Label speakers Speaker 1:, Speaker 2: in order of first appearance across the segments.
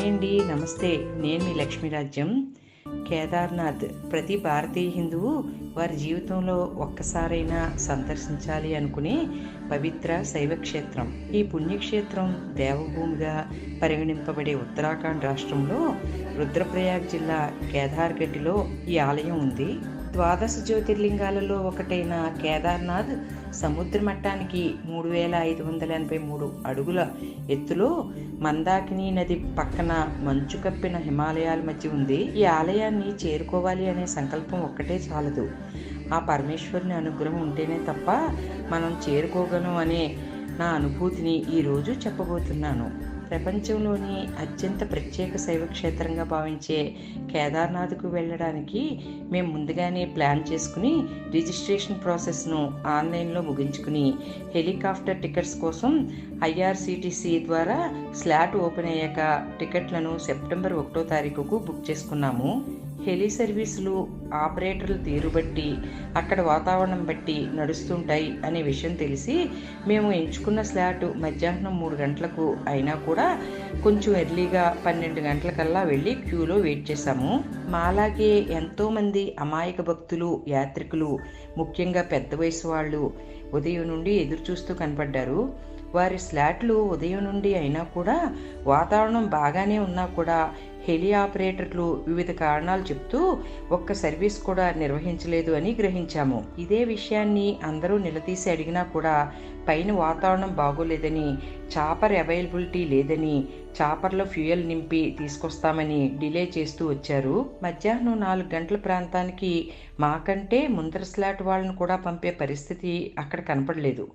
Speaker 1: అండి, నమస్తే. నేను మీ లక్ష్మీరాజ్యం. కేదార్నాథ్ ప్రతి భారతీయ హిందువు వారి జీవితంలో ఒక్కసారైనా సందర్శించాలి అనుకునే పవిత్ర శైవ క్షేత్రం. ఈ పుణ్యక్షేత్రం దేవభూమిగా పరిగణింపబడే ఉత్తరాఖండ్ రాష్ట్రంలో రుద్రప్రయాగ్ జిల్లా కేదార్గఢ్లో ఈ ఆలయం ఉంది. ద్వాదశ జ్యోతిర్లింగాలలో ఒకటైన కేదార్నాథ్ సముద్ర మట్టానికి 3583 అడుగుల ఎత్తులో మందాకిని నది పక్కన మంచు కప్పిన హిమాలయాల మధ్య ఉంది. ఈ ఆలయాన్ని చేరుకోవాలి అనే సంకల్పం ఒక్కటే చాలదు. ఆ పరమేశ్వరుని అనుగ్రహం ఉంటేనే తప్ప మనం చేరుకోగలం అనే నా అనుభూతిని ఈరోజు చెప్పబోతున్నాను. ప్రపంచంలోని అత్యంత ప్రత్యేక శైవ క్షేత్రంగా భావించే కేదార్నాథ్కు వెళ్ళడానికి మేము ముందుగానే ప్లాన్ చేసుకుని రిజిస్ట్రేషన్ ప్రాసెస్ను ఆన్లైన్లో ముగించుకుని హెలికాప్టర్ టికెట్స్ కోసం IRCTC ద్వారా స్లాట్ ఓపెన్ అయ్యాక టికెట్లను సెప్టెంబర్ 1వ తారీఖుకు బుక్ చేసుకున్నాము. హెలి సర్వీసులు ఆపరేటర్ల తీరు బట్టి అక్కడ వాతావరణం బట్టి నడుస్తుంటాయి అనే విషయం తెలిసి మేము ఎంచుకున్న స్లాట్ మధ్యాహ్నం 3 గంటలకు అయినా కూడా కొంచెం ఎర్లీగా 12 గంటలకల్లా వెళ్ళి క్యూలో వెయిట్ చేశాము. మాలాగే ఎంతోమంది అమాయక భక్తులు, యాత్రికులు, ముఖ్యంగా పెద్ద వయసు వాళ్ళు ఉదయం నుండి ఎదురు చూస్తూ కనపడ్డారు. వారి స్లాట్లు ఉదయం నుండి అయినా కూడా వాతావరణం బాగానే ఉన్నా కూడా హెలి ఆపరేటర్లు వివిధ కారణాలు చెప్తూ ఒక్క సర్వీస్ కూడా నిర్వహించలేదు అని గ్రహించాము. ఇదే విషయాన్ని అందరూ నిలదీసి అడిగినా కూడా పైన వాతావరణం బాగోలేదని, చాపర్ అవైలబిలిటీ లేదని, చాపర్లో ఫ్యూయల్ నింపి తీసుకొస్తామని డిలే చేస్తూ వచ్చారు. మధ్యాహ్నం 4 గంటల ప్రాంతానికి మాకంటే ముందర స్లాట్ వాళ్ళను కూడా పంపే పరిస్థితి అక్కడ కనపడలేదు.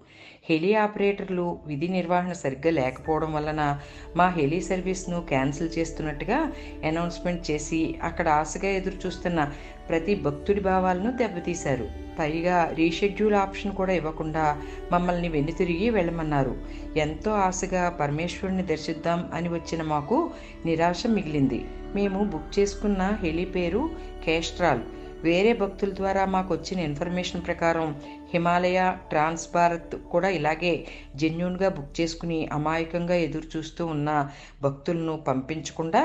Speaker 1: హెలి ఆపరేటర్లు విధి నిర్వహణ సరిగ్గా లేకపోవడం వలన మా హెలి సర్వీస్ను క్యాన్సిల్ చేస్తున్నట్టుగా అనౌన్స్మెంట్ చేసి అక్కడ ఆశగా ఎదురు చూస్తున్న ప్రతి భక్తుడి భావాలను దెబ్బతీశారు. పైగా రీషెడ్యూల్ ఆప్షన్ కూడా ఇవ్వకుండా మమ్మల్ని వెనుతిరిగి వెళ్ళమన్నారు. ఎంతో ఆశగా పరమేశ్వరుని దర్శిద్దాం అని వచ్చిన మాకు నిరాశ మిగిలింది. మేము బుక్ చేసుకున్న హెలి పేరు కేస్ట్రాల్. వేరే భక్తుల ద్వారా మాకు వచ్చిన ఇన్ఫర్మేషన్ ప్రకారం హిమాలయ, ట్రాన్స్ భారత్ కూడా ఇలాగే జెన్యూన్గా బుక్ చేసుకుని అమాయకంగా ఎదురు చూస్తూ ఉన్న భక్తులను పంపించకుండా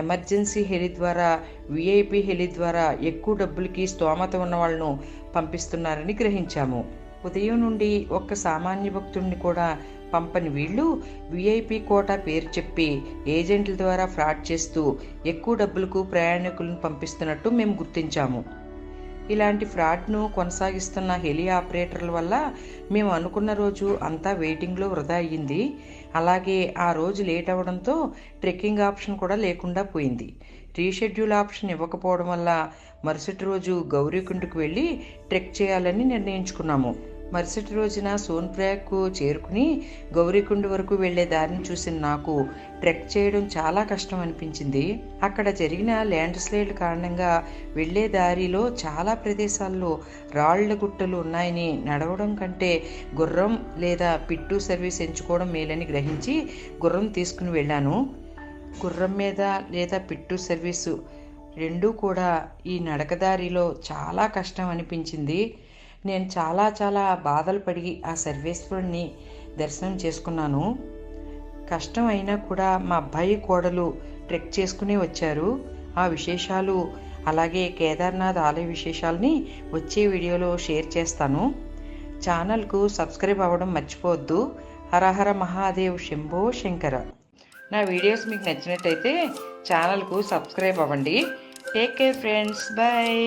Speaker 1: ఎమర్జెన్సీ హెలి ద్వారా, VIP హెలి ద్వారా ఎక్కువ డబ్బులకి స్తోమత ఉన్న వాళ్ళను పంపిస్తున్నారని గ్రహించాము. ఉదయం నుండి ఒక్క సామాన్య భక్తుడిని కూడా పంపని వీళ్ళు VIP కోటా పేరు చెప్పి ఏజెంట్ల ద్వారా ఫ్రాడ్ చేస్తూ ఎక్కువ డబ్బులకు ప్రయాణికులను పంపిస్తున్నట్టు మేము గుర్తించాము. ఇలాంటి ఫ్రాడ్ను కొనసాగిస్తున్న హెలి ఆపరేటర్ల వల్ల మేము అనుకున్న రోజు అంతా వెయిటింగ్లో వృధా అయ్యింది. అలాగే ఆ రోజు లేట్ అవ్వడంతో ట్రెక్కింగ్ ఆప్షన్ కూడా లేకుండా పోయింది. రీషెడ్యూల్ ఆప్షన్ ఇవ్వకపోవడం వల్ల మరుసటి రోజు గౌరీకుండ్కు వెళ్ళి ట్రెక్ చేయాలని నిర్ణయించుకున్నాము. మరుసటి రోజున సోన్ప్రయాగ్కు చేరుకుని గౌరీకుండ్ వరకు వెళ్లే దారిని చూసిన నాకు ట్రెక్ చేయడం చాలా కష్టం అనిపించింది. అక్కడ జరిగిన ల్యాండ్ స్లైడ్ కారణంగా వెళ్లే దారిలో చాలా ప్రదేశాల్లో రాళ్ల గుట్టలు ఉన్నాయని, నడవడం కంటే గుర్రం లేదా పిట్టు సర్వీస్ ఎంచుకోవడం మేలని గ్రహించి గుర్రం తీసుకుని వెళ్ళాను. గుర్రం మీద లేదా పిట్టు సర్వీసు రెండూ కూడా ఈ నడకదారిలో చాలా కష్టం అనిపించింది. నేను చాలా బాధలు పడి ఆ సర్వేశ్వరుణ్ణి దర్శనం చేసుకున్నాను. కష్టం అయినా కూడా మా అబ్బాయి, కోడలు ట్రెక్ చేసుకుని వచ్చారు. ఆ విశేషాలు అలాగే కేదార్నాథ్ ఆలయ విశేషాలని వచ్చే వీడియోలో షేర్ చేస్తాను. ఛానల్కు సబ్స్క్రైబ్ అవ్వడం మర్చిపోవద్దు. హరహర మహాదేవ్, శంభో శంకర. నా వీడియోస్ మీకు నచ్చినట్టయితే ఛానల్కు సబ్స్క్రైబ్ అవ్వండి. Take care friends, bye.